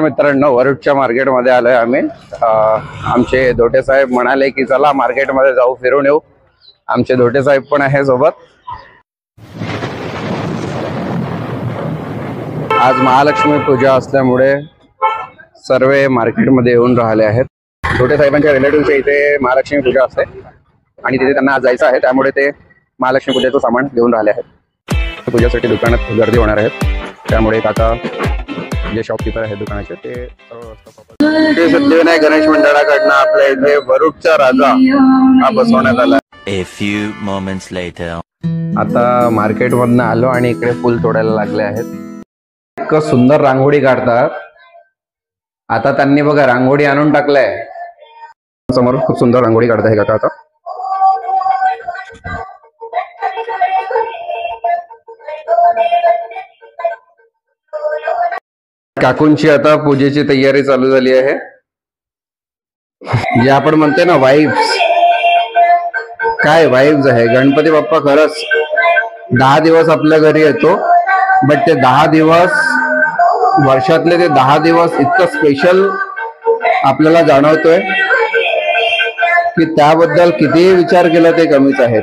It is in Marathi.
मित्रांनो, वरुडच्या मार्केटमध्ये आलोय आम्ही। आमचे धोटे साहेब म्हणाले की चला मार्केटमध्ये जाऊ, फिरून येऊ। आमचे धोटे साहेब पण आहे सोबत। आज महालक्ष्मी पूजा असल्यामुळे सर्व मार्केटमध्ये येऊन राहिले आहेत। धोटे साहेबांच्या रिलेटिव्हच्या इथे महालक्ष्मी पूजा असते आणि तिथे त्यांना आज जायचं आहे, त्यामुळे ते महालक्ष्मी पूजेचं सामान घेऊन राहिले आहेत। पूजेसाठी दुकानात गर्दी होणार आहे, त्यामुळे काका जे शॉपकीपर आहेत दुकानाचे ते सिद्धिविनायक गणेश मंडळाकडनं आपल्या इथे वरुडचा राजा हा बसवण्यात आला। A few moments later. आता मार्केट मधनं आलो आणि इकडे फुल तोडायला लागले आहेत। इतकं सुंदर रांगोळी काढतात। आता त्यांनी बघा रांगोळी आणून टाकलाय समोर, खूप सुंदर रांगोळी काढताय काका आता। काकूंची आता पूजेची तयारी चालू झाली आहे। जे आपण म्हणते ना वाइब्स, काय वाइब्स आहे। गणपती बाप्पा खरंच 10 दिवस आपल्या घरी येतो, बट ते 10 दिवस वर्षातले ते 10 दिवस इतकं स्पेशल आपल्याला जाणवतोय की त्याबद्दल कितीही विचार केला ते कमीच आहे।